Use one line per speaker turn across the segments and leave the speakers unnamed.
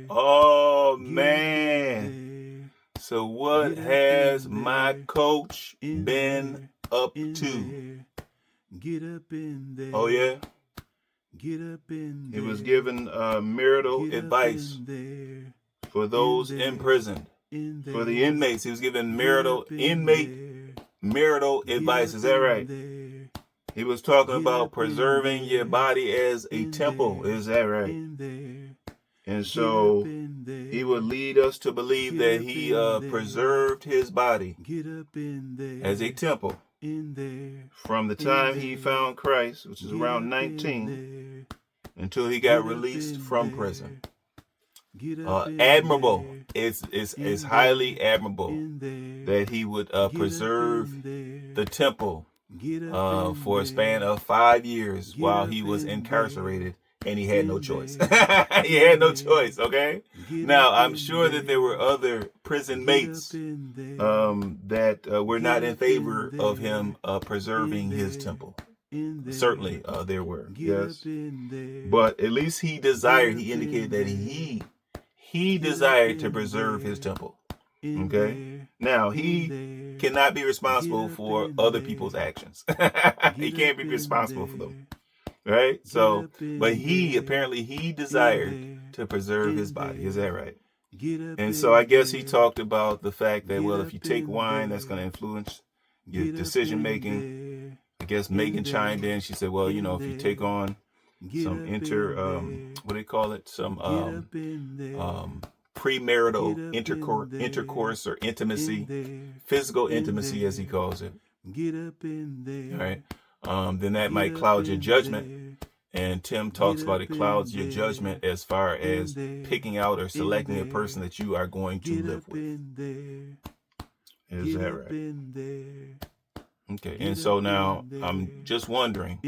Oh, man. So what has my coach been up to? Oh, yeah? He was given marital advice for those imprisoned. For the inmates, he was given marital advice. Is that right? He was talking about preserving your body as a temple. Is that right? And so he would lead us to believe that he preserved his body as a temple from the time he found Christ, which is around 19, until he got released from prison. Admirable. It's highly admirable that he would preserve the temple for a span of 5 years while he was incarcerated, and he had no choice. He had no choice, okay? Now, I'm sure that there were other prison mates that were not in favor of him preserving his temple. Certainly, there were, yes. But at least he indicated that he desired to preserve his temple. Okay. Now, he cannot be responsible for other people's actions. He can't be responsible for them. Right? So, but he desired to preserve his body. Is that right? And so I guess he talked about the fact that, well, if you take wine, that's going to influence your decision making. I guess Megan chimed in. She said, well, if you take on some what do they call it? Some premarital intercourse or intimacy, physical intimacy, as he calls it. All right. Then that might cloud your judgment. And Tim talks about it clouds your judgment as far as picking out or selecting a person that you are going to live with. Is that right? Okay, and so now I'm just wondering,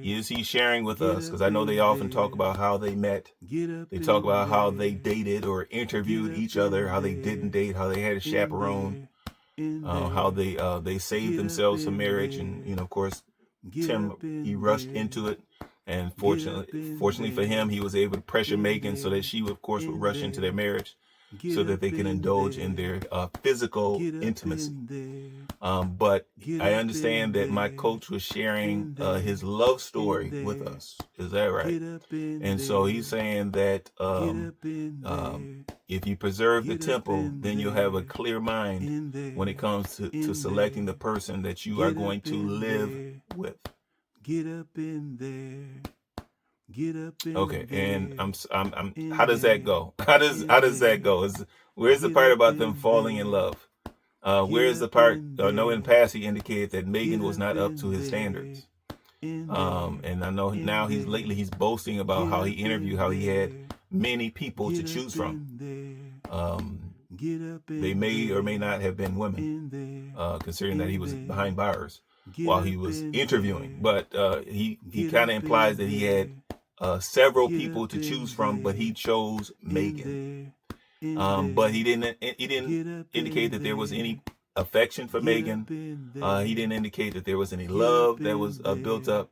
is he sharing with us? Because I know they often talk about how they met. They talk about how they dated or interviewed each other, how they didn't date, how they had a chaperone, how they saved themselves for marriage. And, of course, Tim, he rushed into it. And fortunately for him, he was able to pressure Megan so that she, of course, would rush into their marriage, so that they can indulge in their physical intimacy. But I understand that my coach was sharing his love story with us. Is that right? And so he's saying that if you preserve the temple, then you'll have a clear mind when it comes to selecting the person that you are going to live with. Okay, and I'm how does that go? How does that go? Where's the part about them falling in love? Where's the part? No, in the past he indicated that Megan was not up to his standards. And I know now he's boasting about how he interviewed, how he had many people to choose from. They may or may not have been women, considering that he was behind bars while he was interviewing. But he kind of implies that he had several people to choose from, but he chose Megan. But he didn't indicate that there was any affection for Megan. He didn't indicate that there was any love that was built up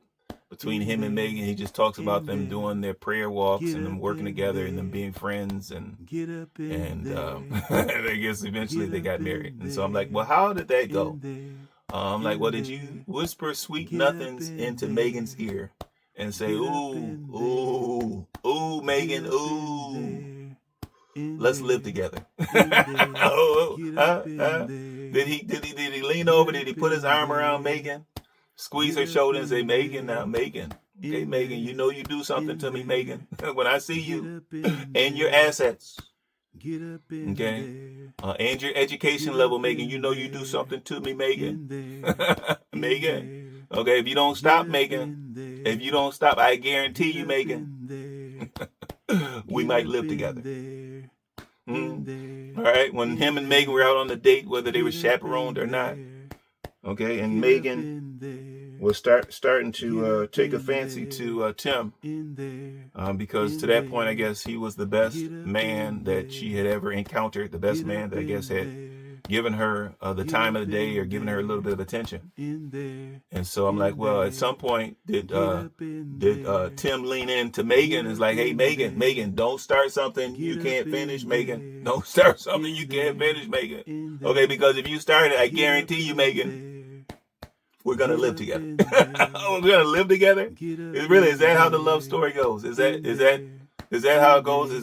between him and Megan. He just talks about them doing their prayer walks and them working together and them being friends, and I guess eventually they got married. And so I'm like, well, how did that go? I'm like, well, did you whisper sweet nothings into Megan's ear and say, ooh, Megan, ooh, let's live together? Did he lean over? Did he put his arm around Megan, squeeze her shoulder and say, Megan, now, Megan, okay, Megan, you know you do something to me, Megan, when I see you and your assets, okay, and your education level, Megan, you know you do something to me, Megan. Megan, okay, if you don't stop, Megan, I guarantee you, Megan, we might live together. All right, when him and Megan were out on the date, whether they were chaperoned or not, okay, and Megan was starting to take a fancy to Tim, because to that point, I guess he was the best man that she had ever encountered, the best man that I guess had giving her the time of the day or giving her a little bit of attention. And so I'm like, well, at some point did Tim lean into Megan? Is like, hey, Megan, don't start something you can't finish, Megan. Don't start something you can't finish, Megan. Okay, because if you start it, I guarantee you, Megan, we're gonna live together. We're gonna live together. Is that how the love story goes? Is that how it goes? Is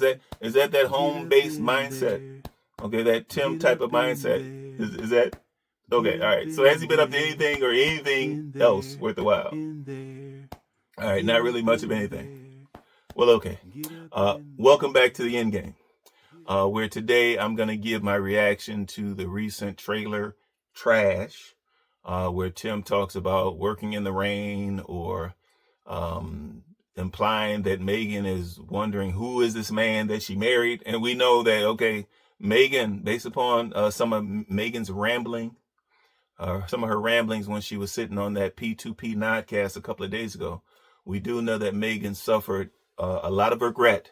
that home-based mindset? Okay, that Tim type of mindset. Is that okay? All right. So has he been up to anything else worth a while? All right, not really much of anything. Well, okay. Welcome back to the end game. Where today I'm gonna give my reaction to the recent trailer Trash, where Tim talks about working in the rain, or implying that Megan is wondering who is this man that she married, and we know that Megan, based upon some of Megan's rambling, some of her ramblings when she was sitting on that P2P Nodcast a couple of days ago, we do know that Megan suffered a lot of regret.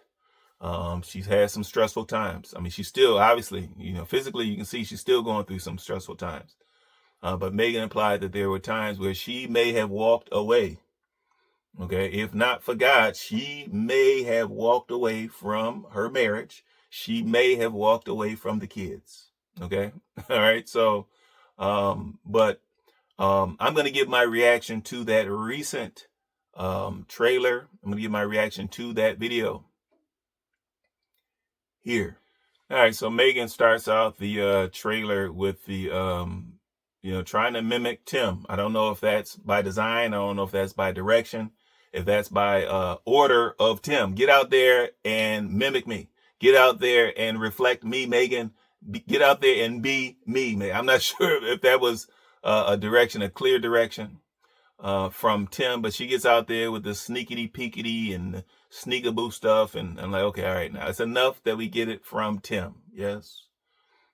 She's had some stressful times. I mean, she's still, obviously, physically, you can see she's still going through some stressful times. But Megan implied that there were times where she may have walked away. Okay, if not for God, she may have walked away from her marriage. She may have walked away from the kids. Okay. All right. So, but I'm going to give my reaction to that recent trailer. I'm going to give my reaction to that video here. All right. So Megan starts out the trailer with the, trying to mimic Tim. I don't know if that's by design. I don't know if that's by direction. If that's by order of Tim. Get out there and mimic me. Get out there and reflect me, Megan. Get out there and be me, Megan. I'm not sure if that was a clear direction from Tim, but she gets out there with the sneakity peekity and the sneakaboo stuff. And I'm like, okay, all right, now it's enough that we get it from Tim. Yes.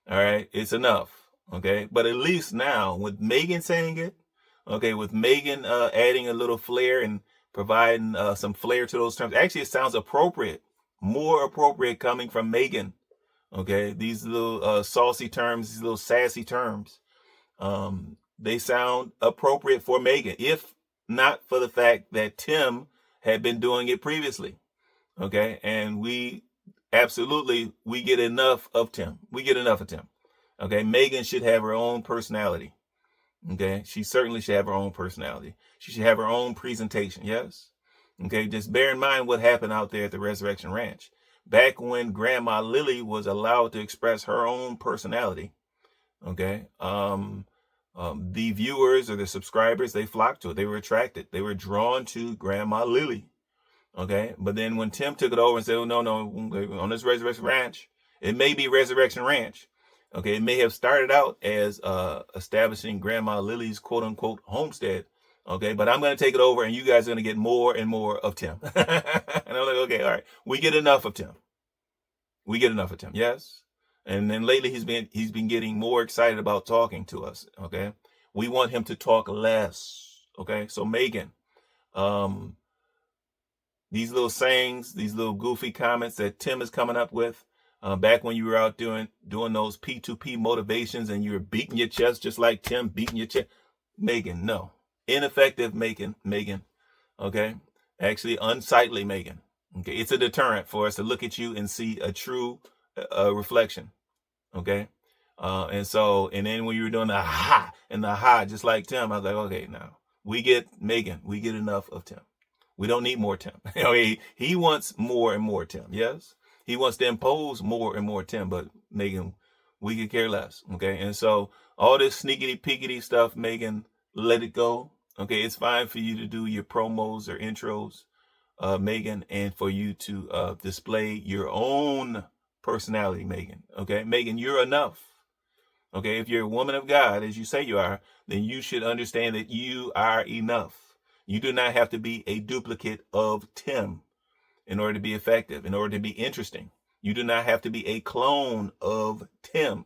All right. It's enough. Okay. But at least now with Megan saying it, okay, with Megan adding a little flair and providing some flair to those terms. Actually, it sounds appropriate, more appropriate coming from Megan. Okay, these little saucy terms, these little sassy terms, they sound appropriate for Megan, if not for the fact that Tim had been doing it previously. Okay, and we get enough of Tim. We get enough of Tim. Okay, Megan should have her own personality. Okay, she certainly should have her own personality. She should have her own presentation. Yes. Okay, just bear in mind what happened out there at the Resurrection Ranch. Back when Grandma Lily was allowed to express her own personality. Okay, the viewers or the subscribers, they flocked to it. They were attracted. They were drawn to Grandma Lily. Okay, but then when Tim took it over and said, oh, no, on this Resurrection Ranch, it may be Resurrection Ranch. Okay, it may have started out as establishing Grandma Lily's quote unquote homestead. Okay, but I'm going to take it over and you guys are going to get more and more of Tim. And I'm like, okay, all right, we get enough of Tim. We get enough of Tim, yes. And then lately he's been getting more excited about talking to us. Okay, we want him to talk less. Okay, so Megan, these little sayings, these little goofy comments that Tim is coming up with, back when you were out doing those P2P motivations and you were beating your chest just like Tim beating your chest. Megan, no. Ineffective Megan. Okay. Actually unsightly Megan. Okay. It's a deterrent for us to look at you and see a true reflection. Okay. And then when you were doing the ha and the ha, just like Tim, I was like, okay, now we get Megan. We get enough of Tim. We don't need more Tim. He wants more and more Tim. Yes. He wants to impose more and more Tim, but Megan, we could care less. Okay. And so all this sneakity peekity stuff, Megan, let it go. Okay. It's fine for you to do your promos or intros, Megan, and for you to display your own personality, Megan. Okay. Megan, you're enough. Okay. If you're a woman of God, as you say you are, then you should understand that you are enough. You do not have to be a duplicate of Tim in order to be effective, in order to be interesting. You do not have to be a clone of Tim.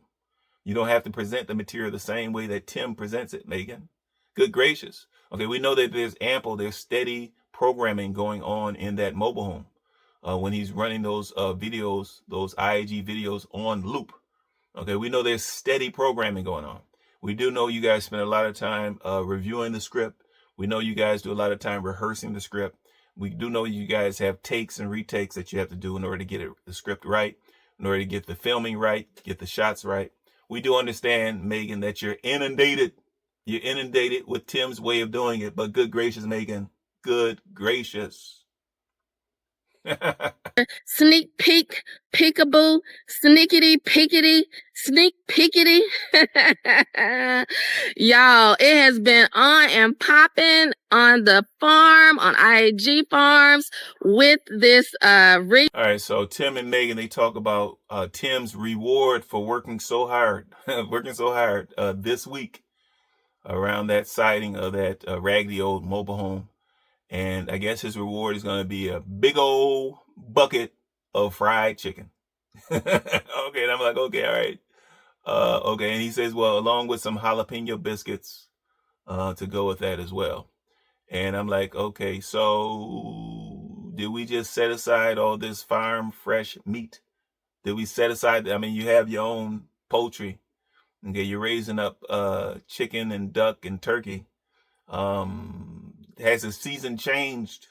You don't have to present the material the same way that Tim presents it, Megan. Good gracious. Okay, we know that there's steady programming going on in that mobile home when he's running those videos, those IAG videos on loop. Okay, we know there's steady programming going on. We do know you guys spend a lot of time reviewing the script. We know you guys do a lot of time rehearsing the script. We do know you guys have takes and retakes that you have to do in order to get the script right, in order to get the filming right, get the shots right. We do understand, Megan, that you're inundated. You're inundated with Tim's way of doing it, but good gracious, Megan, good gracious.
Sneak peek, peekaboo, sneakity peekity, sneak peekity. Y'all, it has been on and popping on the farm, on IAG Farms with this All
right, so Tim and Megan, they talk about Tim's reward for working so hard, this week around that sighting of that raggedy old mobile home. And I guess his reward is going to be a big old bucket of fried chicken. Okay, and I'm like, okay, all right. Okay, and he says, well, along with some jalapeno biscuits to go with that as well. And I'm like, okay, so did we just set aside all this farm fresh meat? Did we set aside, I mean, you have your own poultry. Okay, you're raising up chicken and duck and turkey. Has the season changed?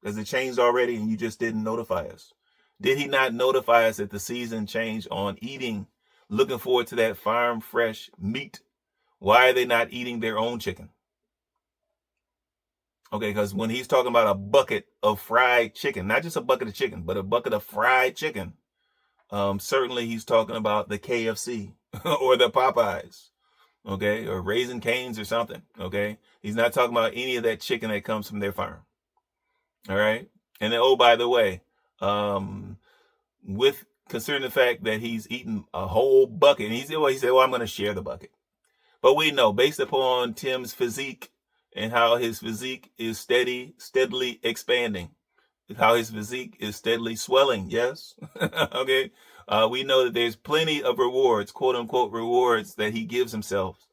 Has it changed already and you just didn't notify us? Did he not notify us that the season changed on eating, looking forward to that farm fresh meat? Why are they not eating their own chicken? Okay, because when he's talking about a bucket of fried chicken, not just a bucket of chicken, but a bucket of fried chicken, certainly he's talking about the KFC or the Popeyes, okay, or Raising Cane's or something, okay? He's not talking about any of that chicken that comes from their farm, all right? And then, oh, by the way, with considering the fact that he's eaten a whole bucket, and he said, well, I'm going to share the bucket. But we know, based upon Tim's physique and how his physique is steadily expanding, how his physique is steadily swelling, yes? Okay. We know that there's plenty of rewards, quote unquote rewards, that he gives himself,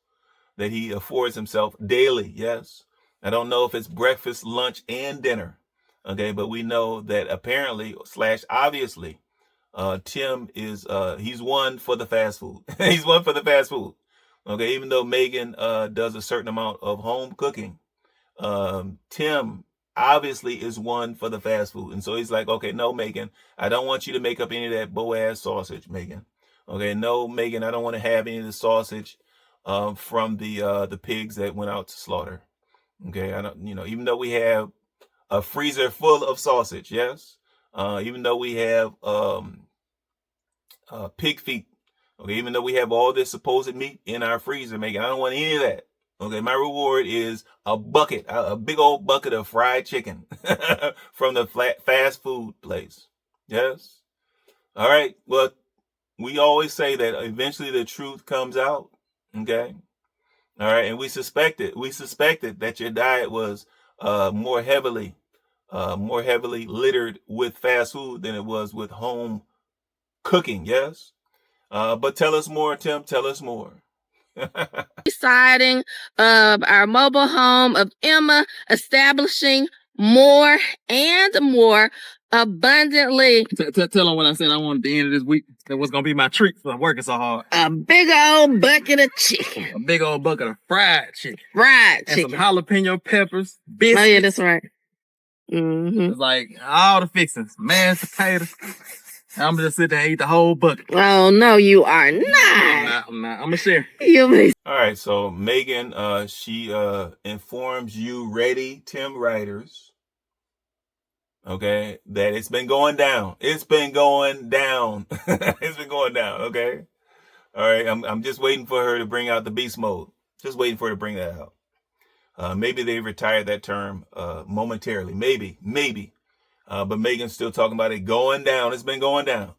that he affords himself daily, yes? I don't know if it's breakfast, lunch, and dinner, okay? But we know that apparently, / obviously, Tim is, he's one for the fast food. He's one for the fast food. Okay, even though Megan does a certain amount of home cooking, Tim obviously is one for the fast food. And so he's like, okay, no, Megan, I don't want you to make up any of that Boaz sausage, Megan. Okay, no, Megan, I don't want to have any of the sausage from the pigs that went out to slaughter. Okay, I don't, even though we have a freezer full of sausage, yes, even though we have pig feet. Okay, even though we have all this supposed meat in our freezer, Megan, I don't want any of that. Okay, my reward is a bucket, a big old bucket of fried chicken from the fast food place. Yes? All right, well, we always say that eventually the truth comes out. Okay? All right, and we suspected that your diet was more heavily littered with fast food than it was with home cooking. Yes? But tell us more, Tim. Tell us more.
siding of our mobile home of Emma, establishing more and more abundantly.
Tell them what I said I wanted at the end of this week. That was going to be my treat for working so hard.
A big old bucket of chicken.
A big old bucket of fried chicken.
Fried
and
chicken.
And some jalapeno peppers, biscuits.
Oh, yeah, that's right. Mm-hmm.
It's like all the fixings. Mashed potatoes. I'm just sit there and eat the whole bucket.
Oh, no, you are not.
I'm not. I'm going to share.
All right, so Megan, she informs you ready, Tim writers, okay, that it's been going down. It's been going down. It's been going down, okay? All right, I'm just waiting for her to bring out the beast mode. Just waiting for her to bring that out. Maybe they retired that term momentarily. Maybe. But Megan's still talking about it going down. It's been going down.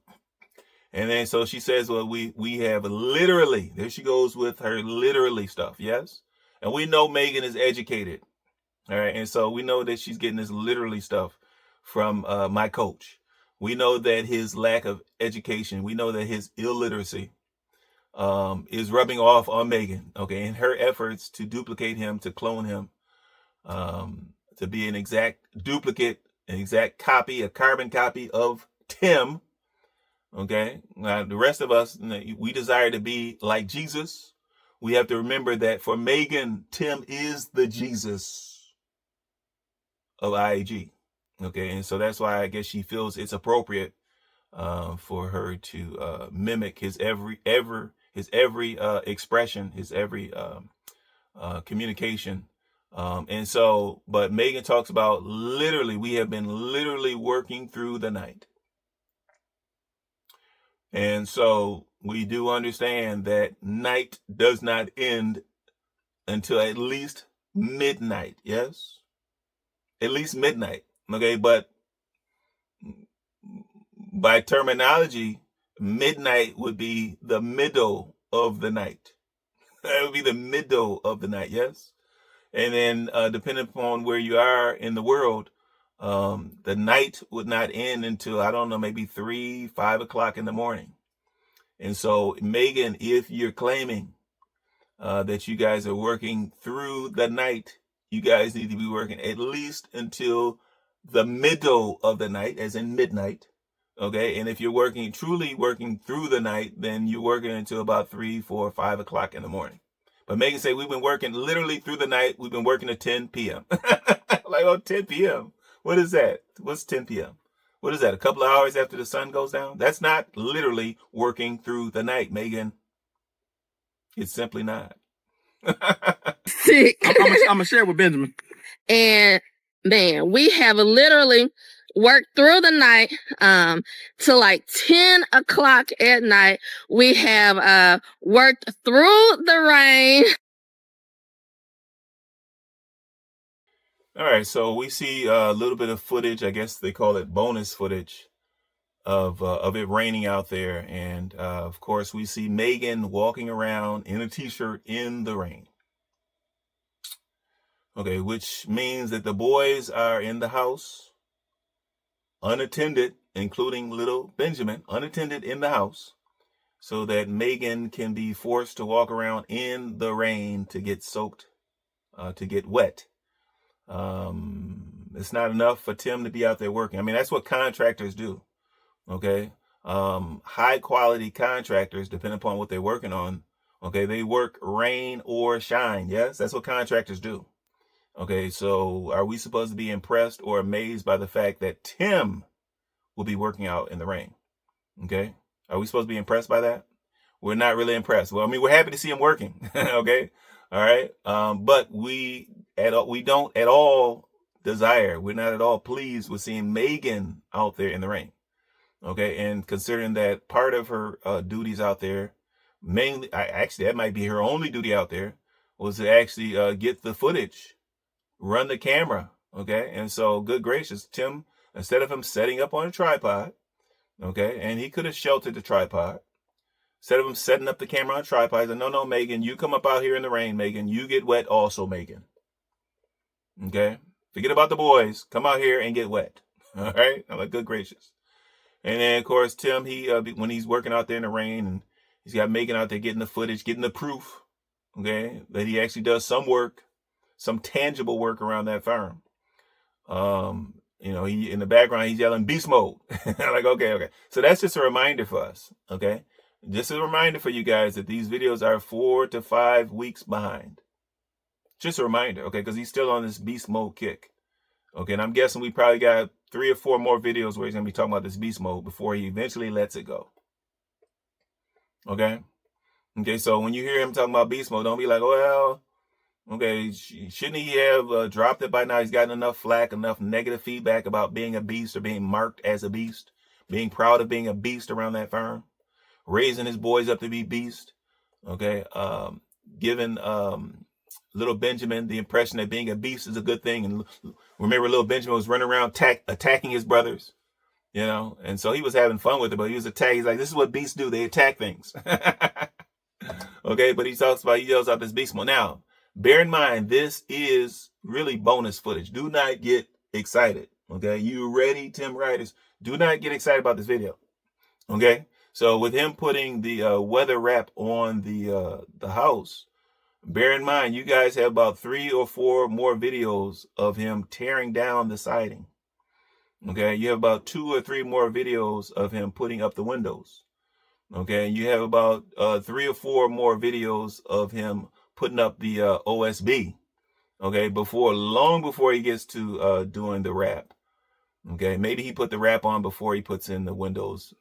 And then so she says, well, we have literally, there she goes with her literally stuff, yes? And we know Megan is educated. All right. And so we know that she's getting this literally stuff from my coach. We know that his lack of education, we know that his illiteracy is rubbing off on Megan. Okay. In her efforts to duplicate him, to clone him, to be an exact duplicate, an exact copy, a carbon copy of Tim. Okay. Now, the rest of us, we desire to be like Jesus. We have to remember that for Megan, Tim is the Jesus of IAG. Okay. And so that's why I guess she feels it's appropriate for her to mimic his every expression, his every communication. And so, but Megan talks about literally, we have been literally working through the night. And so we do understand that night does not end until at least midnight. Yes. At least midnight. Okay. But by terminology, midnight would be the middle of the night. That would be the middle of the night. Yes. And then depending upon where you are in the world, the night would not end until, I don't know, maybe 3, 5 o'clock in the morning. And so, Megan, if you're claiming that you guys are working through the night, you guys need to be working at least until the middle of the night, as in midnight. Okay. And if you're truly working through the night, then you're working until about 3, 4, 5 o'clock in the morning. But Megan said, we've been working literally through the night. We've been working at 10 p.m. Like, oh, 10 p.m. What is that? What's 10 p.m.? What is that? A couple of hours after the sun goes down? That's not literally working through the night, Megan. It's simply not.
Sick.
I'm gonna share with Benjamin.
And man, we have literally worked through the night till like 10 o'clock at night. We have worked through the rain.
All right, so we see a little bit of footage. I guess they call it bonus footage of it raining out there. And of course, we see Megan walking around in a t-shirt in the rain. Okay, which means that the boys are in the house, unattended, including little Benjamin, unattended in the house, so that Megan can be forced to walk around in the rain to get soaked, to get wet. It's not enough for Tim to be out there working. I mean, that's what contractors do. Okay. High quality contractors, depending upon what they're working on. Okay. They work rain or shine. Yes. That's what contractors do. Okay. So are we supposed to be impressed or amazed by the fact that Tim will be working out in the rain? Okay. Are we supposed to be impressed by that? We're not really impressed. Well, I mean, we're happy to see him working. Okay. All right. But we don't at all desire, we're not at all pleased with seeing Megan out there in the rain. Okay. And considering that part of her duties out there, mainly, actually, that might be her only duty out there, was to actually get the footage, run the camera. Okay. And so, good gracious, Tim, instead of him setting up on a tripod, okay, and he could have sheltered the tripod, instead of him setting up the camera on a tripod, he said, no, Megan, you come up out here in the rain, Megan. You get wet also, Megan. Okay. Forget about the boys. Come out here and get wet. All right. I'm like, good gracious. And then, of course, Tim, when he's working out there in the rain, and he's got Megan out there getting the footage, getting the proof, okay, that he actually does some work, some tangible work around that farm. He in the background, he's yelling beast mode. Like, okay. So that's just a reminder for us. Okay. Just a reminder for you guys that these videos are 4 to 5 weeks behind. Just a reminder, okay, because he's still on this beast mode kick. Okay, and I'm guessing we probably got 3 or 4 more videos where he's going to be talking about this beast mode before he eventually lets it go. Okay? Okay, so when you hear him talking about beast mode, don't be like, well, okay, shouldn't he have dropped it by now? He's gotten enough flack, enough negative feedback about being a beast or being marked as a beast, being proud of being a beast around that farm, raising his boys up to be beast. Okay, giving little Benjamin the impression that being a beast is a good thing. And remember, little Benjamin was running around attacking his brothers, and so he was having fun with it, but he was attacking. He's like, this is what beasts do. They attack things. Okay. But he yells out this beast mode. Now, bear in mind, this is really bonus footage. Do not get excited. Okay. You ready, Tim Riders? Do not get excited about this video. Okay. So with him putting the weather wrap on the house, bear in mind, you guys have about 3 or 4 more videos of him tearing down the siding. Okay, you have about 2 or 3 more videos of him putting up the windows. Okay, you have about 3 or 4 more videos of him putting up the OSB. Okay, long before he gets to doing the wrap. Okay, maybe he put the wrap on before he puts in the windows.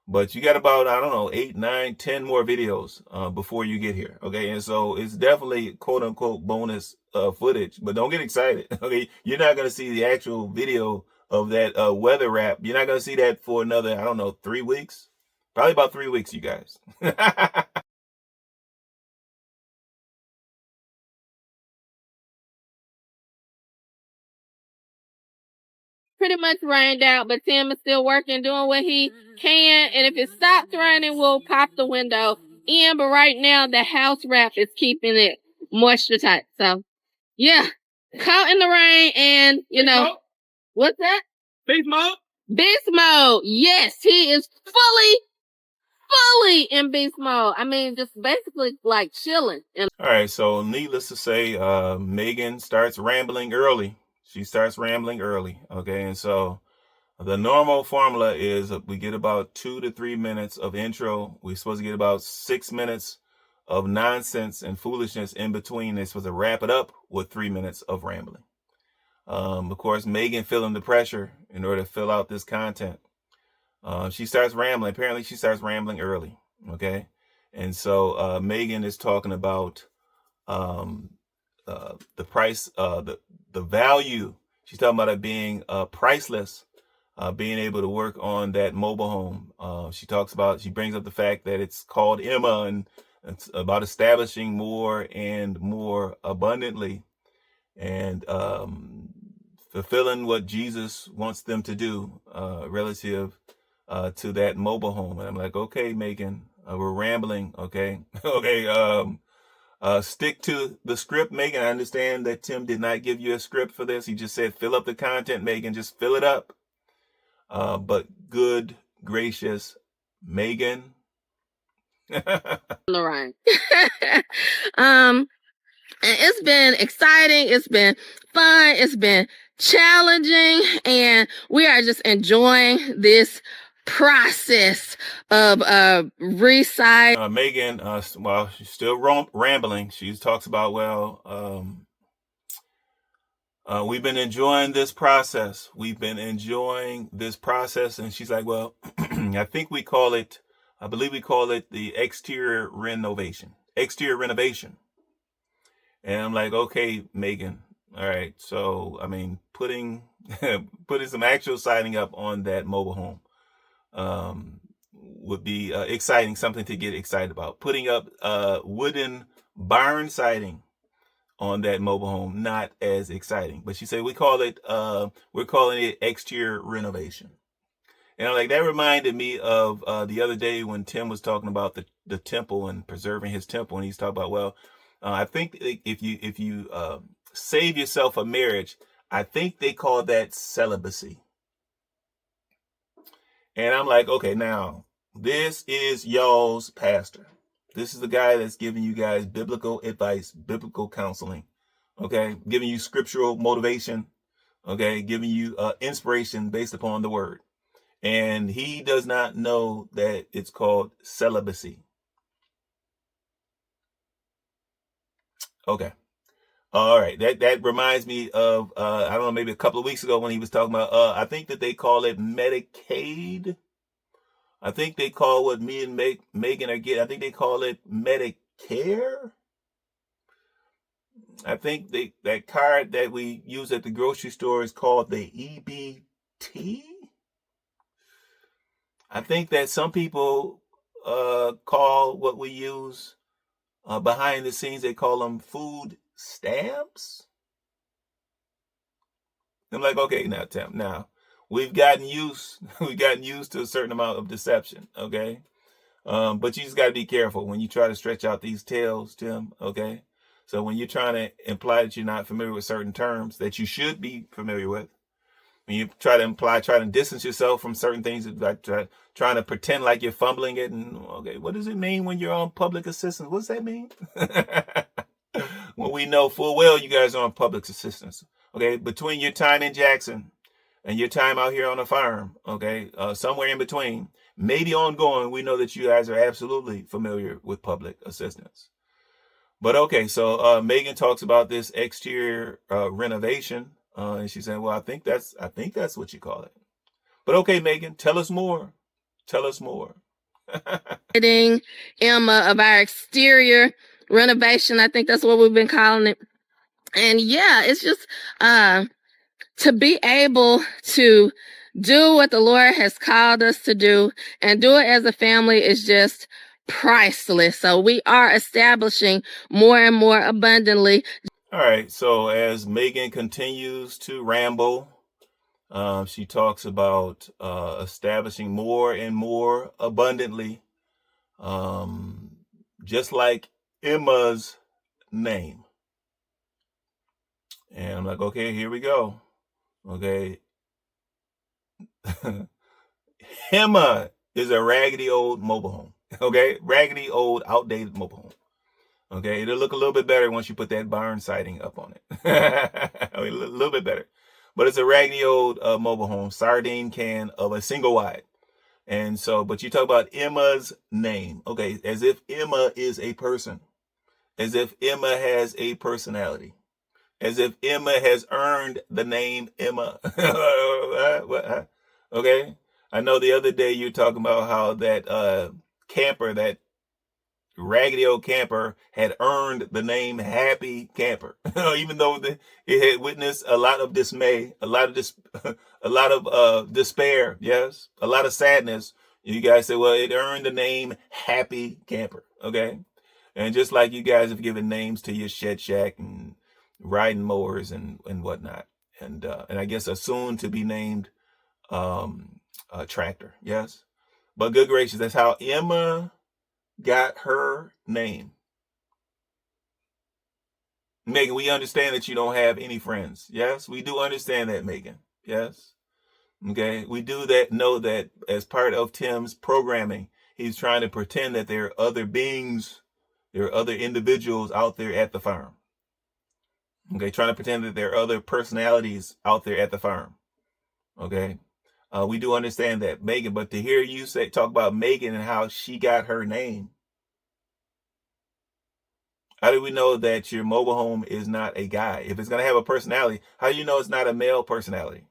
But you got about, I don't know, 8, 9, 10 more videos before you get here. Okay, and so it's definitely quote unquote bonus footage, but don't get excited. Okay, you're not going to see the actual video of that weather wrap. You're not going to see that for another, I don't know, 3 weeks. Probably about 3 weeks, you guys.
Pretty much rained out, but Tim is still working, doing what he can. And if it stops raining, we'll pop the window in. But right now, the house wrap is keeping it moisture tight. So, yeah, caught in the rain, and what's that?
Beast mode?
Beast mode. Yes, he is fully in beast mode. I mean, just basically like chilling.
All right, so needless to say, Megan starts rambling early. She starts rambling early. Okay, and so the normal formula is we get about 2 to 3 minutes of intro. We're supposed to get about 6 minutes of nonsense and foolishness in between. They're supposed to wrap it up with 3 minutes of rambling. Of course, Megan feeling the pressure in order to fill out this content. She starts rambling. Apparently, she starts rambling early. Okay, and so Megan is talking about the price, the value. She's talking about it being priceless. Being able to work on that mobile home. She brings up the fact that it's called Emma, and it's about establishing more and more abundantly, and fulfilling what Jesus wants them to do relative to that mobile home. And I'm like, okay, Megan, we're rambling. Okay. Okay. Stick to the script, Megan. I understand that Tim did not give you a script for this. He just said, fill up the content, Megan. Just fill it up. But good gracious Megan.
Lorraine. And it's been exciting. It's been fun. It's been challenging, and we are just enjoying this process of resizing.
Megan, while she's still rambling, she talks about, we've been enjoying this process. We've been enjoying this process. And she's like, well, I believe we call it the exterior renovation. And I'm like, okay, Megan. All right. So, I mean, putting some actual siding up on that mobile home would be exciting, something to get excited about. Putting up wooden barn siding on that mobile home, not as exciting. But she said we're calling it exterior renovation. And I'm like, that reminded me of the other day when Tim was talking about the temple and preserving his temple, and he's talking about, I think if you save yourself a marriage, I think they call that celibacy. And I'm like, okay, now this is y'all's pastor. This is the guy that's giving you guys biblical advice, biblical counseling, okay? Giving you scriptural motivation, okay? Giving you inspiration based upon the word. And he does not know that it's called celibacy. Okay. All right. That reminds me of, I don't know, maybe a couple of weeks ago when he was talking about, I think that they call it Medicaid. I think they call what me and Megan are getting, I think they call it Medicare. I think that card that we use at the grocery store is called the EBT. I think that some people call what we use behind the scenes, they call them food stamps. I'm like, okay, now Tim, now we've gotten used to a certain amount of deception, okay? But you just got to be careful when you try to stretch out these tails, Tim, okay? So when you're trying to imply that you're not familiar with certain terms that you should be familiar with, when you try to distance yourself from certain things, like trying to pretend like you're fumbling it, and okay, what does it mean when you're on public assistance? What does that mean? Well, we know full well you guys are on public assistance. Okay, between your time in Jackson and your time out here on the farm, okay, somewhere in between, maybe ongoing, we know that you guys are absolutely familiar with public assistance. But okay, so Megan talks about this exterior renovation, and she said, "Well, I think that's what you call it." But okay, Megan, tell us more. Tell us more.
Emma, of our exterior renovation. I think that's what we've been calling it. And yeah, it's just to be able to do what the Lord has called us to do and do it as a family is just priceless. So we are establishing more and more abundantly.
All right. So as Megan continues to ramble, she talks about establishing more and more abundantly, just like Emma's name. And I'm like, okay, here we go. Okay. Emma is a raggedy old mobile home. Okay. Raggedy old outdated mobile home. Okay. It'll look a little bit better once you put that barn siding up on it. I mean, a little bit better. But it's a raggedy old mobile home, sardine can of a single wide. And so, but you talk about Emma's name. Okay. As if Emma is a person. As if Emma has a personality. As if Emma has earned the name Emma. Okay. I know the other day you were talking about how that camper, that raggedy old camper, had earned the name Happy Camper, even though it had witnessed a lot of dismay, a lot of despair, yes, a lot of sadness. You guys say, well, it earned the name Happy Camper, okay? And just like you guys have given names to your shed shack and riding mowers and whatnot, and I guess a soon to be named tractor, yes. But good gracious, that's how Emma got her name. Megan, we understand that you don't have any friends. Yes, we do understand that, Megan. Yes. Okay. We do know that as part of Tim's programming, he's trying to pretend that there are other beings, there are other individuals out there at the farm. Okay. Trying to pretend that there are other personalities out there at the farm. Okay. We do understand that, Megan, but to hear you talk about Megan and how she got her name, how do we know that your mobile home is not a guy? If it's going to have a personality, how do you know it's not a male personality?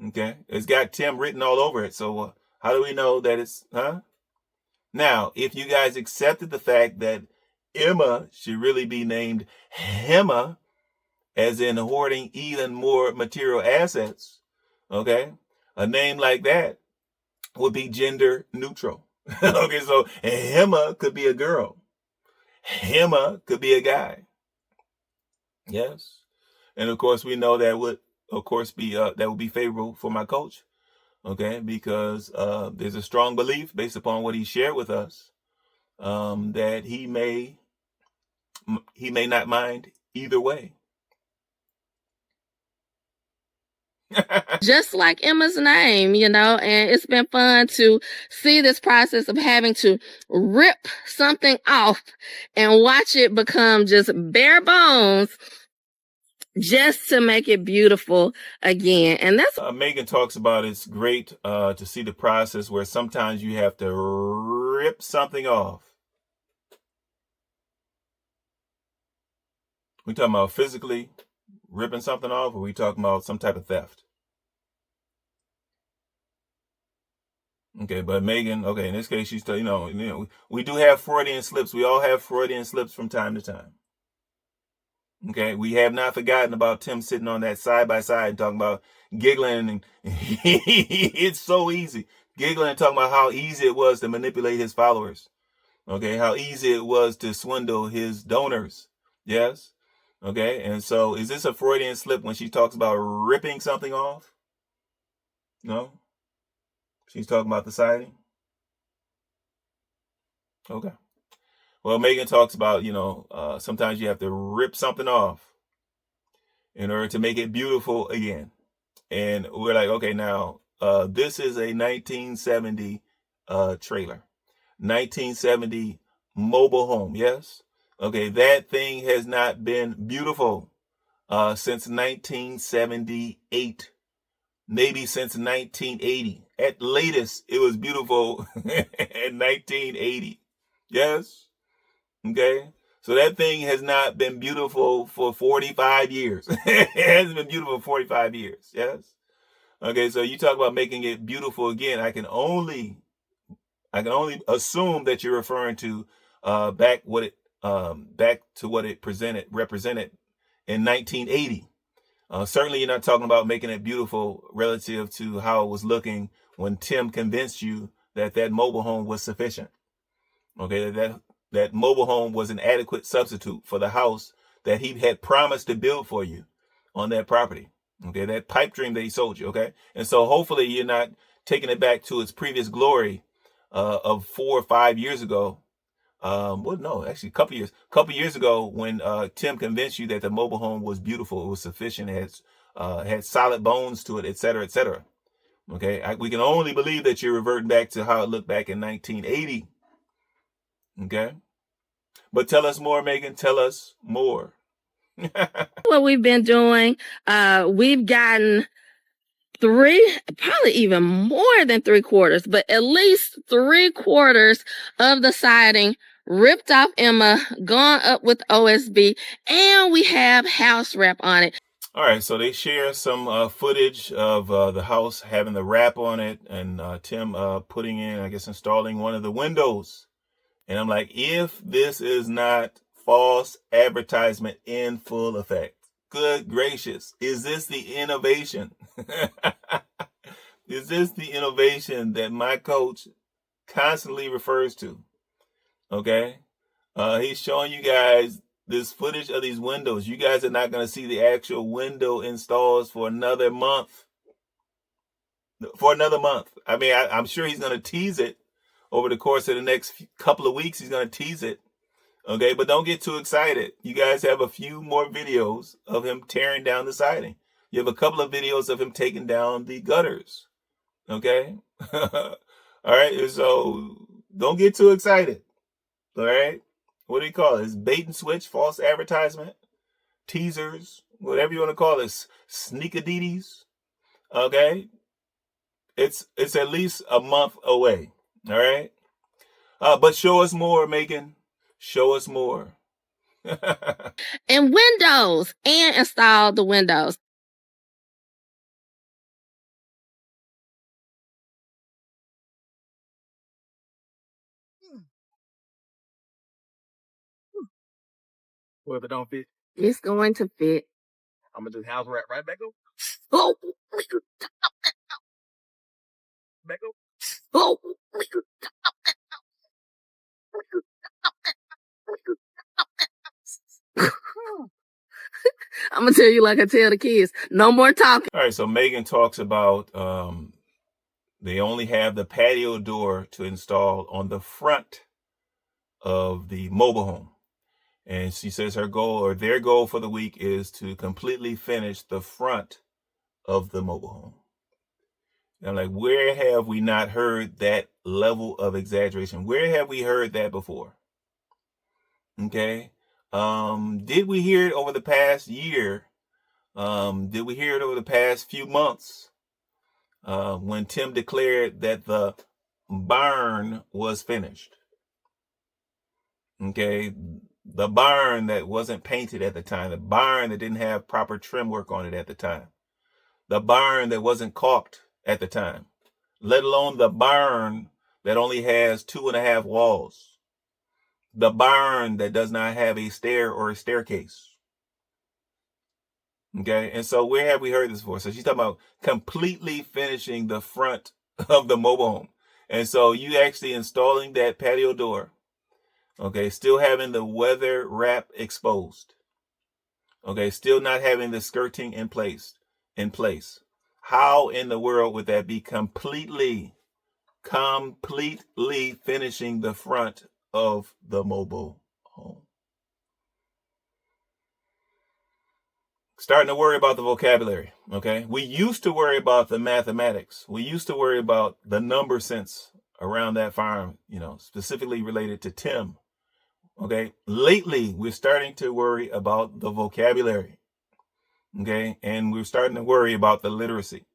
Okay. It's got Tim written all over it. So how do we know that it's, Now, if you guys accepted the fact that Emma should really be named Hemma, as in hoarding even more material assets, okay, a name like that would be gender neutral. Okay, so Hemma could be a girl. Hemma could be a guy. Yes. And of course, we know that would, of course, be that would be favorable for my coach. Okay, because there's a strong belief based upon what he shared with us that he may not mind either way.
Just like Emma's name, and it's been fun to see this process of having to rip something off and watch it become just bare bones just to make it beautiful again. And that's
Megan talks about it's great to see the process where sometimes you have to rip something off. We talking about physically ripping something off, or we talking about some type of theft? Okay, but Megan, okay, in this case, she's still, we do have Freudian slips. We all have Freudian slips from time to time. Okay, we have not forgotten about Tim sitting on that side by side and talking about giggling, and it's so easy. Giggling and talking about how easy it was to manipulate his followers. Okay, how easy it was to swindle his donors. Yes. Okay, and so is this a Freudian slip when she talks about ripping something off? No? She's talking about the siding? Okay. Well, Megan talks about, sometimes you have to rip something off in order to make it beautiful again. And we're like, okay, now, this is a 1970 trailer. 1970 mobile home, yes? Okay, that thing has not been beautiful since 1978, maybe since 1980. At latest, it was beautiful in 1980. Yes. Okay. So that thing has not been beautiful for 45 years. It hasn't been beautiful for 45 years. Yes. Okay. So you talk about making it beautiful again. I can only assume that you're referring to back to what it represented in 1980. Certainly, you're not talking about making it beautiful relative to how it was looking when Tim convinced you that that mobile home was sufficient. Okay, that mobile home was an adequate substitute for the house that he had promised to build for you on that property. Okay, that pipe dream that he sold you. Okay, and so hopefully you're not taking it back to its previous glory of 4 or 5 years ago. Well, no, actually, a couple years ago, when Tim convinced you that the mobile home was beautiful, it was sufficient, it had solid bones to it, et cetera, et cetera. Okay, we can only believe that you're reverting back to how it looked back in 1980. Okay, but tell us more, Megan. Tell us more.
What we've been doing, we've gotten probably even more than 3/4, but at least 3/4 of the siding ripped off Emma, gone up with OSB, and we have house wrap on it.
All right, so they share some footage of the house having the wrap on it, and Tim installing one of the windows. And I'm like, if this is not false advertisement in full effect, good gracious, is this the innovation? Is this the innovation that my coach constantly refers to? Okay. He's showing you guys this footage of these windows. You guys are not going to see the actual window installs for another month. I mean, I'm sure he's going to tease it over the course of the next couple of weeks. He's going to tease it. Okay, but don't get too excited. You guys have a few more videos of him tearing down the siding. You have a couple of videos of him taking down the gutters. Okay? All right, so don't get too excited. All right? What do you call it? It's bait and switch, false advertisement, teasers, whatever you want to call it, sneakadities. Okay? It's at least a month away. All right? But show us more, Megan. Show us more.
And windows, and install the windows.
Well, if it don't fit,
It's going to fit.
I'm gonna just house wrap right back up.
Oh,
Back up.
oh. I'm gonna tell you like I tell the kids, no more talking.
All right, so Megan talks about they only have the patio door to install on the front of the mobile home. And she says their goal for the week is to completely finish the front of the mobile home. And I'm like, where have we not heard that level of exaggeration? Where have we heard that before? Okay. Did we hear it over the past year? Did we hear it over the past few months? When Tim declared that the barn was finished. Okay. The barn that wasn't painted at the time, the barn that didn't have proper trim work on it at the time, the barn that wasn't caulked at the time, let alone the barn that only has 2.5 walls, the barn that does not have a stair or a staircase. Okay, and so where have we heard this before? So she's talking about completely finishing the front of the mobile home. And so you actually installing that patio door. Okay, still having the weather wrap exposed. Okay, still not having the skirting in place. How in the world would that be completely finishing the front of the mobile home? Starting to worry about the vocabulary. Okay, we used to worry about the mathematics. We used to worry about the number sense around that farm, specifically related to Tim. Okay, lately we're starting to worry about the vocabulary. Okay, and we're starting to worry about the literacy.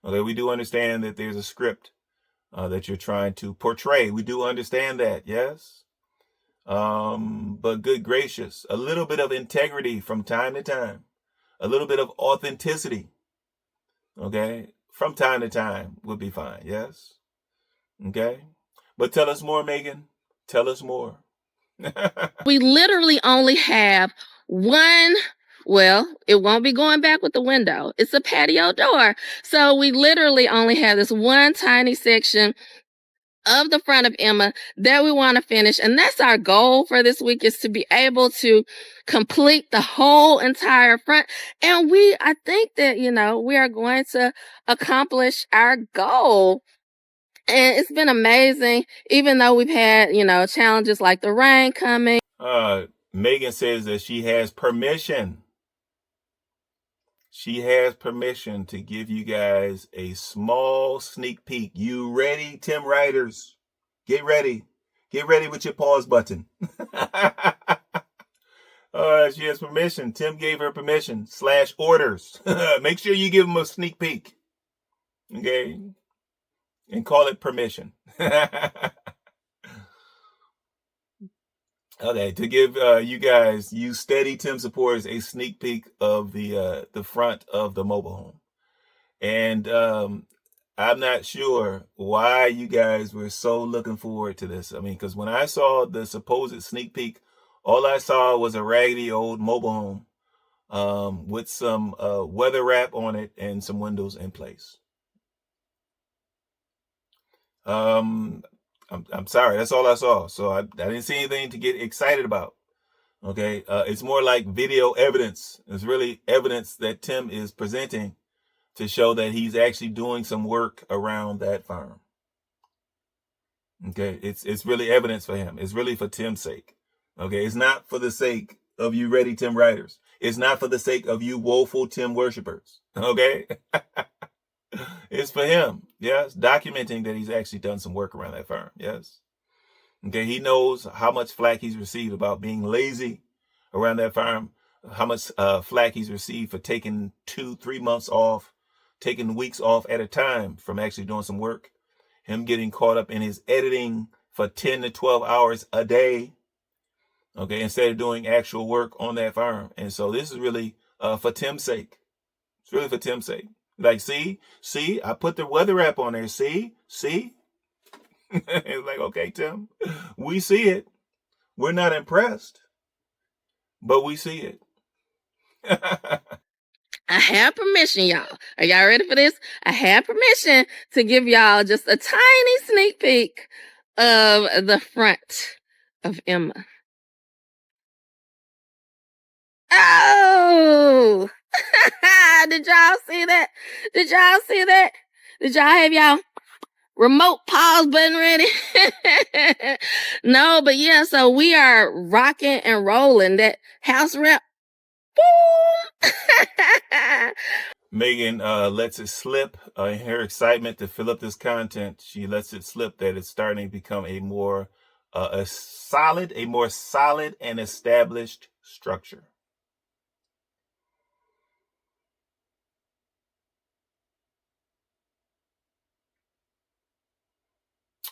Okay, we do understand that there's a script that you're trying to portray. We do understand that, yes. But good gracious, a little bit of integrity from time to time, a little bit of authenticity, okay, from time to time would be fine, yes. Okay, but tell us more, Megan. Tell us more.
We literally only have one. Well, it won't be going back with the window. It's a patio door. So we literally only have this one tiny section of the front of Emma that we want to finish. And that's our goal for this week, is to be able to complete the whole entire front. And I think that, we are going to accomplish our goal. And it's been amazing, even though we've had, challenges like the rain coming.
Megan says that she has permission. She has permission to give you guys a small sneak peek. You ready, Tim Writers? Get ready. Get ready with your pause button. She has permission. Tim gave her permission / orders. Make sure you give them a sneak peek. Okay? And call it permission. Okay, to give you steady Tim supporters, a sneak peek of the front of the mobile home. And I'm not sure why you guys were so looking forward to this. I mean, because when I saw the supposed sneak peek, all I saw was a raggedy old mobile home with some weather wrap on it and some windows in place. I'm sorry, that's all I saw. So I didn't see anything to get excited about. Okay, it's more like video evidence. It's really evidence that Tim is presenting to show that he's actually doing some work around that farm. Okay, it's really evidence for him. It's really for Tim's sake. Okay, it's not for the sake of you ready Tim writers. It's not for the sake of you woeful Tim worshipers. Okay. It's for him, yes, documenting that he's actually done some work around that farm, yes. Okay, he knows how much flack he's received about being lazy around that farm, how much flack he's received for taking 2-3 months off, taking weeks off at a time from actually doing some work, him getting caught up in his editing for 10 to 12 hours a day, okay, instead of doing actual work on that farm. And so this is really for Tim's sake. It's really for Tim's sake. Like, see, I put the weather app on there. See. It's like, okay, Tim, we see it. We're not impressed, but we see it.
I have permission, y'all. Are y'all ready for this? I have permission to give y'all just a tiny sneak peek of the front of Emma. Oh! Did y'all see that? Did y'all have y'all remote pause button ready? No, but yeah, so we are rocking and rolling. That house rep. Boom!
Megan lets it slip in her excitement to fill up this content. She lets it slip that it's starting to become a more solid and established structure.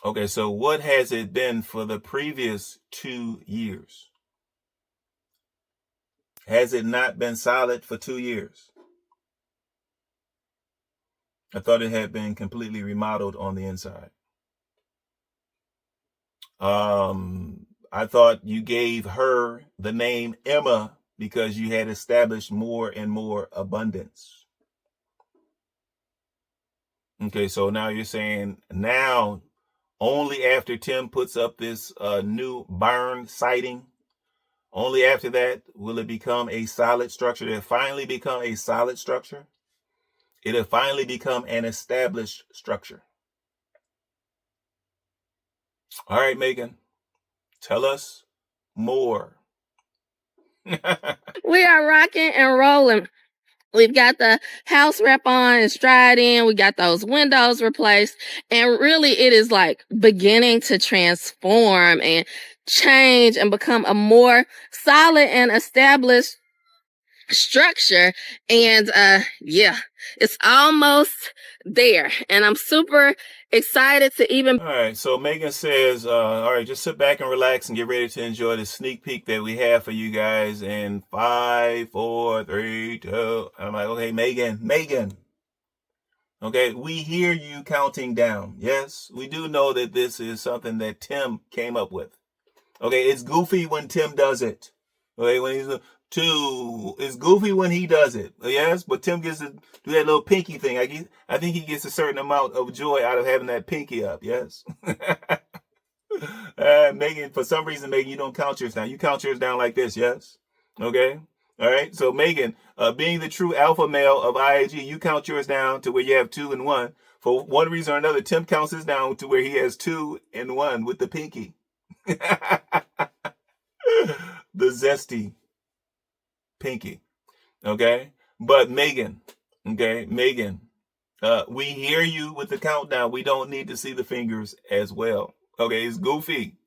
Okay, so what has it been for the previous 2 years? Has it not been solid for 2 years? I thought it had been completely remodeled on the inside. I thought you gave her the name Emma because you had established more and more abundance. Okay, so now you're saying now only after Tim puts up this new barn siding, only after that will it become a solid structure. It'll finally become a solid structure. It'll finally become an established structure. All right, Megan, tell us more.
We are rocking and rolling. We've got the house wrap on and stride in. We got those windows replaced. And really, it is like beginning to transform and change and become a more solid and established structure. And yeah, it's almost there. And I'm super excited to even.
All right, so Megan says, all right, just sit back and relax and get ready to enjoy the sneak peek that we have for you guys in 5, 4, 3, 2. I'm like, okay, Megan. Okay, we hear you counting down. Yes, we do know that this is something that Tim came up with. Okay, it's goofy when Tim does it. Okay, when he's 2, it's goofy when he does it. Yes, but Tim gets to do that little pinky thing. I think he gets a certain amount of joy out of having that pinky up. Yes. Megan, for some reason, Megan, you don't count yours down. You count yours down like this. Yes. Okay. All right. So Megan, being the true alpha male of IAG, you count yours down to where you have 2 and 1. For one reason or another, Tim counts his down to where he has 2 and 1 with the pinky. The zesty pinky. Okay. But Megan, we hear you with the countdown. We don't need to see the fingers as well. Okay. It's goofy.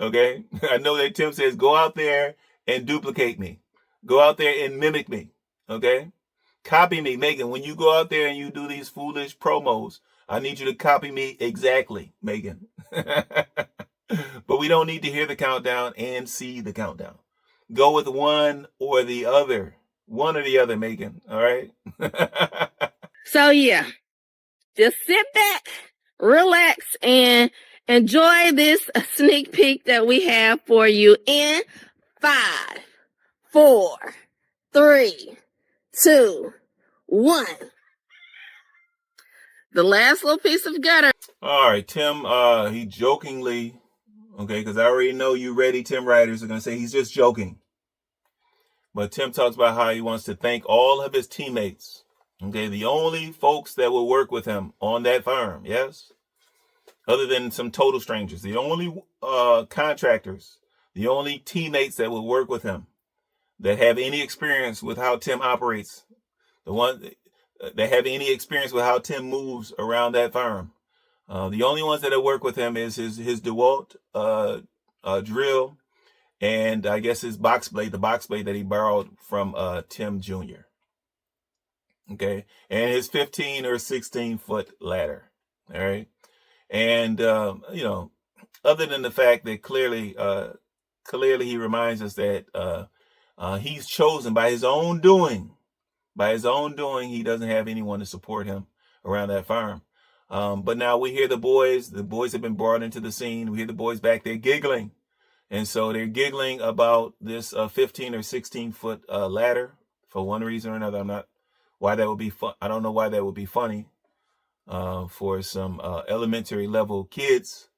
Okay. I know that Tim says, go out there and duplicate me. Go out there and mimic me. Okay. Copy me, Megan. When you go out there and you do these foolish promos, I need you to copy me exactly, Megan. But we don't need to hear the countdown and see the countdown. Go with one or the other. One or the other, Megan. All right?
So, yeah, just sit back, relax, and enjoy this sneak peek that we have for you in 5, 4, 3, 2, 1. The last little piece of gutter.
All right, Tim, he jokingly, okay, because I already know you ready, Tim writers are going to say he's just joking. But Tim talks about how he wants to thank all of his teammates. Okay, the only folks that will work with him on that farm, yes? Other than some total strangers. The only contractors, the only teammates that will work with him that have any experience with how Tim operates, the one that have any experience with how Tim moves around that farm. The only ones that will work with him is his DeWalt drill, and I guess his box blade, the box blade that he borrowed from Tim Jr. Okay, and his 15 or 16 foot ladder. All right, and other than the fact that clearly he reminds us that he's chosen by his own doing. By his own doing, he doesn't have anyone to support him around that farm. But now we hear the boys have been brought into the scene. We hear the boys back there giggling. And so they're giggling about this 15 or 16 foot ladder for one reason or another. I don't know why that would be funny for some elementary level kids.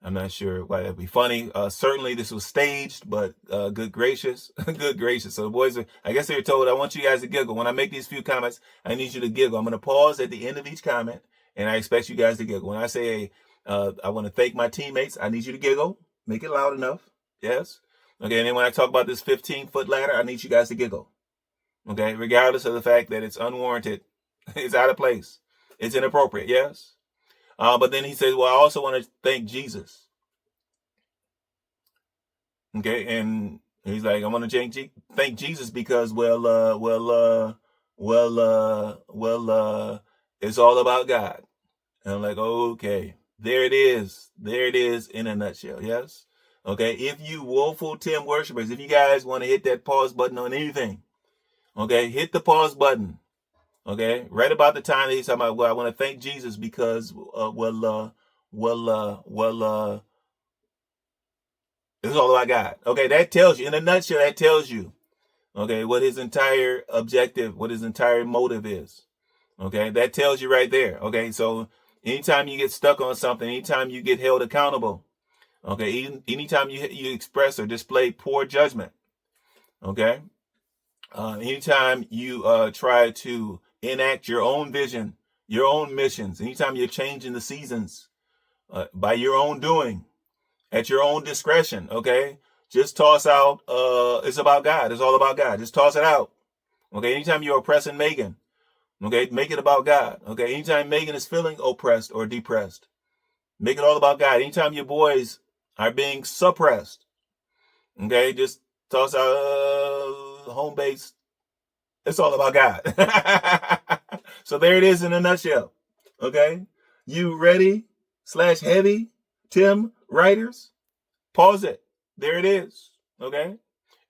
I'm not sure why that'd be funny. Certainly this was staged, but good gracious. Good gracious. So the boys I guess they were told, I want you guys to giggle. When I make these few comments, I need you to giggle. I'm going to pause at the end of each comment, and I expect you guys to giggle. When I say, I want to thank my teammates, I need you to giggle. Make it loud enough. Yes. Okay. And then when I talk about this 15-foot ladder, I need you guys to giggle. Okay. Regardless of the fact that it's unwarranted, it's out of place, it's inappropriate. Yes. But then he says, well, I also want to thank Jesus. Okay. And he's like, I want to thank Jesus because, it's all about God. And I'm like, okay, there it is. There it is in a nutshell. Yes. Okay. If you woeful Tim worshipers, if you guys want to hit that pause button on anything, okay, hit the pause button. Okay, right about the time that he's talking about, well, I want to thank Jesus because, it's all about God. Okay, that tells you, in a nutshell, okay, what his entire objective, what his entire motive is. Okay, that tells you right there. Okay, so anytime you get stuck on something, anytime you get held accountable, okay, anytime you express or display poor judgment, okay, anytime you try to enact your own vision, your own missions, anytime you're changing the seasons by your own doing, at your own discretion, okay, just toss out, it's about God. It's all about God. Just toss it out. Okay, anytime you're oppressing Megan, okay, make it about God. Okay, anytime Megan is feeling oppressed or depressed, make it all about God. Anytime your boys are being suppressed, okay, just toss out home base It's all about God. So there it is in a nutshell. Okay. You ready/heavy Tim writers? Pause it. There it is. Okay.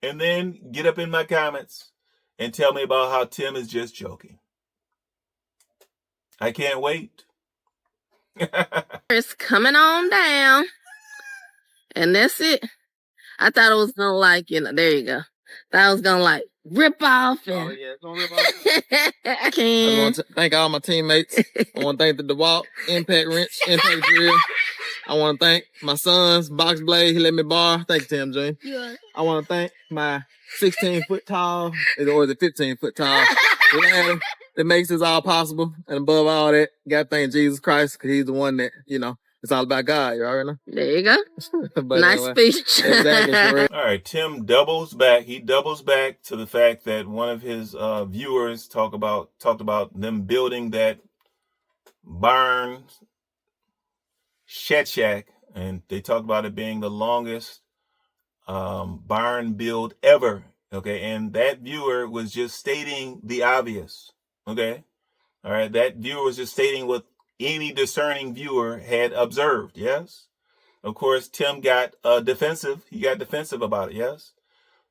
And then get up in my comments and tell me about how Tim is just joking. I can't wait.
It's coming on down. And that's it. I thought it was gonna like, there you go. Thought I was gonna like rip off and
it's gonna rip off.
I can.
I want to thank all my teammates. I want to thank the DeWalt, Impact Wrench, Impact Drill. I want to thank my son's Box Blade. He let me borrow. Thank you, Tim Jr.
Yeah.
I want to thank my 16-foot tall, or is it 15-foot tall ladder that makes this all possible. And above all that, gotta thank Jesus Christ, because he's the one that, it's all about God. You already know?
There you go.
But
nice speech.
Exactly.
All right, Tim doubles back. He doubles back to the fact that one of his viewers talked about them building that barn shed shack, and they talked about it being the longest barn build ever. Okay, and that viewer was just stating the obvious. Okay, all right, that viewer was just stating what any discerning viewer had observed. Yes. Of course, Tim got defensive. He got defensive about it, yes?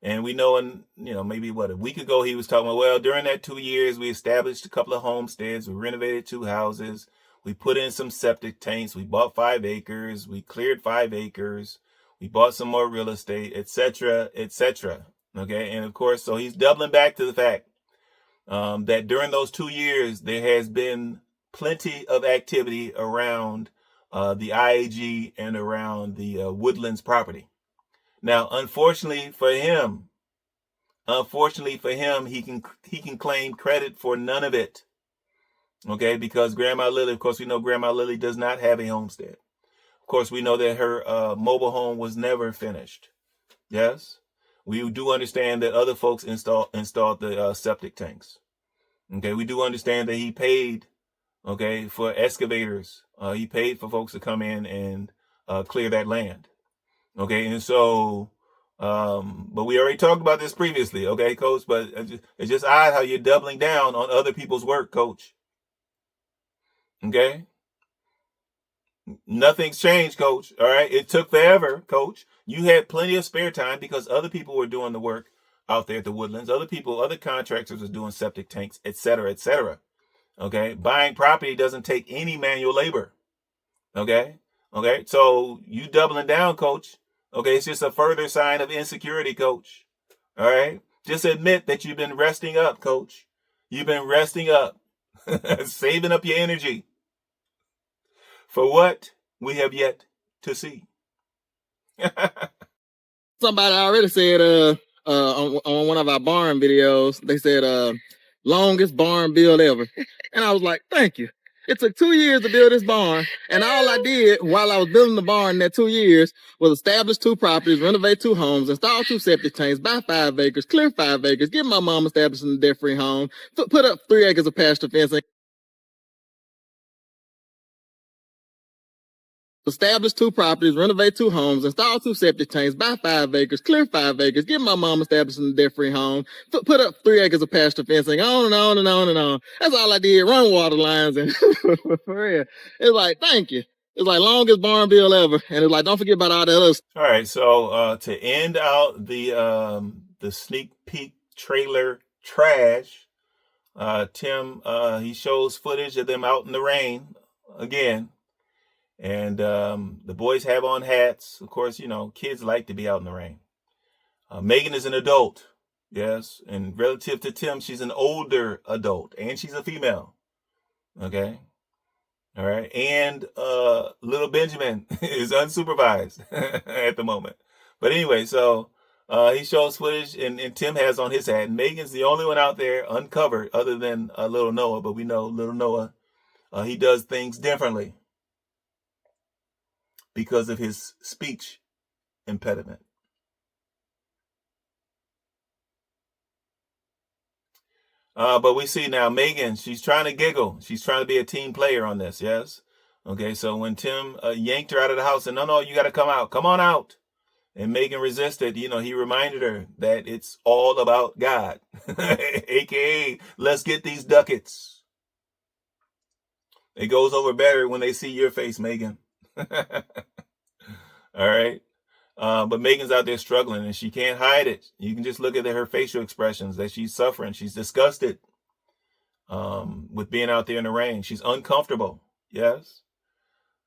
And we know maybe a week ago, he was talking about, well, during that 2 years, we established a couple of homesteads. We renovated 2 houses. We put in some septic tanks. We bought 5 acres. We cleared 5 acres. We bought some more real estate, etc., etc. Okay. And of course, so he's doubling back to the fact that during those 2 years, there has been plenty of activity around the IAG and around the Woodlands property. Now, unfortunately for him, he can claim credit for none of it. Okay, because Grandma Lily, of course, we know Grandma Lily does not have a homestead. Of course, we know that her mobile home was never finished. Yes, we do understand that other folks installed the septic tanks. Okay, we do understand that he paid. Okay, for excavators, he paid for folks to come in and clear that land. Okay, and so, but we already talked about this previously. Okay, Coach, but it's just odd how you're doubling down on other people's work, Coach. Okay, nothing's changed, Coach. All right, it took forever, Coach. You had plenty of spare time because other people were doing the work out there at the Woodlands. Other contractors was doing septic tanks, etc., etc. Okay, buying property doesn't take any manual labor. Okay, so you doubling down, Coach. Okay, it's just a further sign of insecurity, Coach. All right, just admit that you've been resting up, Coach. You've been resting up, saving up your energy for what we have yet to see.
Somebody already said on one of our barn videos, they said longest barn build ever. And I was like, thank you. It took 2 years to build this barn. And all I did while I was building the barn in that 2 years was establish 2 properties, renovate 2 homes, install 2 septic tanks, buy 5 acres, clear 5 acres, get my mom established in a debt-free home, put up 3 acres of pasture fencing, establish 2 properties, renovate 2 homes, install 2 septic tanks, buy 5 acres, clear 5 acres, get my mom established in a debt-free home, put up 3 acres of pasture fencing, on and on and on and on. That's all I did, run water lines. And for real, it's like, thank you. It's like longest barn build ever. And it's like, don't forget about all the others.
All right, so to end out the sneak peek trailer trash, Tim, he shows footage of them out in the rain again. And the boys have on hats. Of course, kids like to be out in the rain. Megan is an adult. Yes. And relative to Tim, she's an older adult. And she's a female. Okay. All right. And little Benjamin is unsupervised at the moment. But anyway, so he shows footage and Tim has on his hat. And Megan's the only one out there uncovered other than little Noah. But we know little Noah, he does things differently because of his speech impediment. But we see now Megan, she's trying to giggle. She's trying to be a team player on this, yes? Okay, so when Tim yanked her out of the house and no, you got to come out. Come on out. And Megan resisted. You know, he reminded her that it's all about God, aka let's get these ducats. It goes over better when they see your face, Megan. All right. But Megan's out there struggling and she can't hide it. You can just look at her facial expressions that she's suffering. She's disgusted with being out there in the rain. She's uncomfortable. Yes.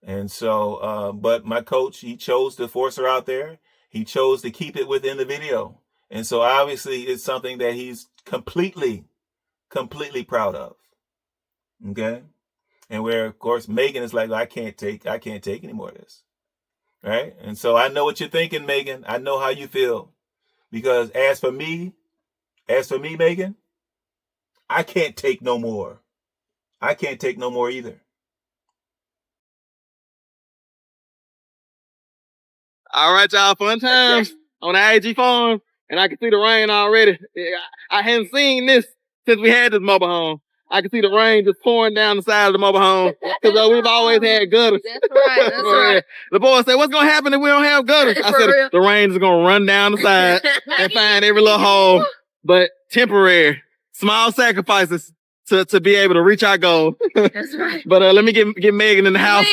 And so, but my coach, he chose to force her out there. He chose to keep it within the video. And so obviously it's something that he's completely proud of. Okay. And where, of course, Megan is like, I can't take any more of this. Right. And so I know what you're thinking, Megan. I know how you feel. Because as for me, Megan, I can't take no more. I can't take no more either.
All right, y'all. Fun times on the IAG Farms. And I can see the rain already. I hadn't seen this since we had this mobile home. I can see the rain just pouring down the side of the mobile home. Because we've always had gutters.
That's right. That's right.
The boy said, what's going to happen if we don't have gutters? I said,
real?
the rain is going to run down the side and find every little hole. But temporary. Small sacrifices to be able to reach our goal.
That's right.
But let me get Megan in the house.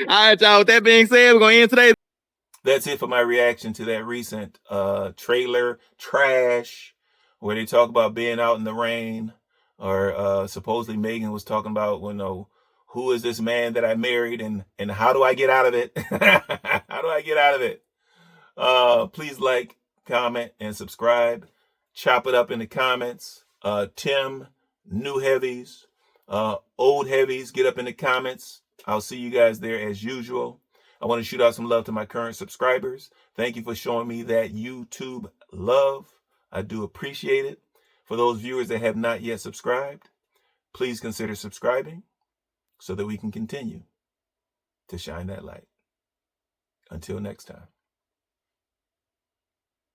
All right, y'all. With that being said, we're going to end today.
That's it for my reaction to that recent trailer trash where they talk about being out in the rain, or supposedly Megan was talking about, you know, who is this man that I married and how do I get out of it? How do I get out of it? Please like, comment, and subscribe. Chop it up in the comments. Tim, new heavies, old heavies, get up in the comments. I'll see you guys there as usual. I want to shoot out some love to my current subscribers. Thank you for showing me that YouTube love. I do appreciate it. For those viewers that have not yet subscribed, please consider subscribing so that we can continue to shine that light. Until next time.